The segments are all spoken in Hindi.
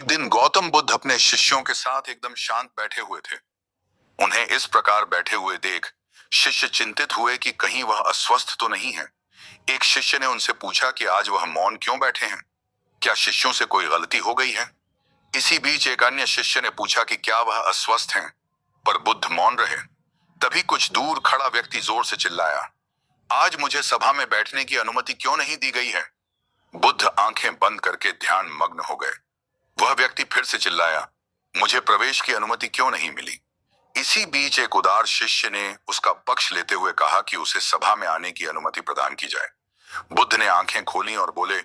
एक दिन गौतम बुद्ध अपने शिष्यों के साथ एकदम शांत बैठे हुए थे। उन्हें इस प्रकार बैठे हुए देख शिष्य चिंतित हुए कि कहीं वह अस्वस्थ तो नहीं है। एक शिष्य ने उनसे पूछा कि आज वह मौन क्यों बैठे हैं, क्या शिष्यों से कोई गलती हो गई है। इसी बीच एक अन्य शिष्य ने पूछा कि क्या वह अस्वस्थ हैं, पर बुद्ध मौन रहे। तभी कुछ दूर खड़ा व्यक्ति जोर से चिल्लाया, आज मुझे सभा में बैठने की अनुमति क्यों नहीं दी गई है। बुद्ध आंखें बंद करके ध्यान मग्न हो गए। वह व्यक्ति फिर से चिल्लाया, मुझे प्रवेश की अनुमति क्यों नहीं मिली। इसी बीच एक उदार शिष्य ने उसका पक्ष लेते हुए कहा कि उसे सभा में आने की अनुमति प्रदान की जाए। बुद्ध ने आंखें खोली और बोले,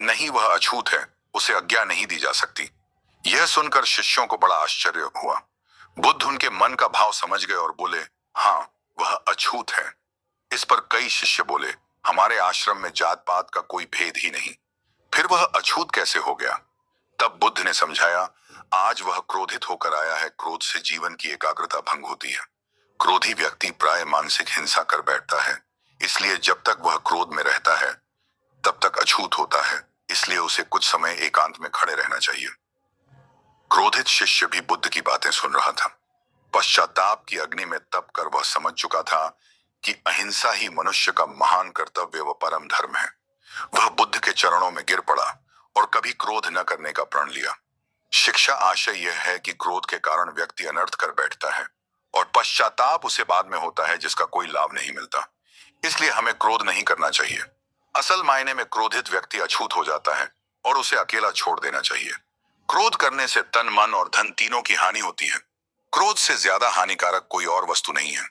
नहीं, वह अछूत है, उसे आज्ञा नहीं दी जा सकती। यह सुनकर शिष्यों को बड़ा आश्चर्य हुआ। बुद्ध उनके मन का भाव समझ गए और बोले, हाँ, वह अछूत है। इस पर कई शिष्य बोले, हमारे आश्रम में जात पात का कोई भेद ही नहीं, फिर वह अछूत कैसे हो गया। तब बुद्ध ने समझाया, आज वह क्रोधित होकर आया है, क्रोध से जीवन की एकाग्रता भंग होती है। क्रोधी व्यक्ति प्राय मानसिक हिंसा कर बैठता है, इसलिए जब तक वह क्रोध में रहता है तब तक अछूत होता है, इसलिए उसे कुछ समय एकांत में खड़े रहना चाहिए। क्रोधित शिष्य भी बुद्ध की बातें सुन रहा था। पश्चाताप की अग्नि में तप कर वह समझ चुका था कि अहिंसा ही मनुष्य का महान कर्तव्य व परम धर्म है। वह बुद्ध के चरणों में गिर पड़ा और कभी क्रोध न करने का प्रण लिया। शिक्षा आशय यह है कि क्रोध के कारण व्यक्ति अनर्थ कर बैठता है और पश्चाताप उसे बाद में होता है जिसका कोई लाभ नहीं मिलता। इसलिए हमें क्रोध नहीं करना चाहिए। असल मायने में क्रोधित व्यक्ति अछूत हो जाता है और उसे अकेला छोड़ देना चाहिए। क्रोध करने से तन, मन और धन तीनों की हानि होती है। क्रोध से ज्यादा हानिकारक कोई और वस्तु नहीं है।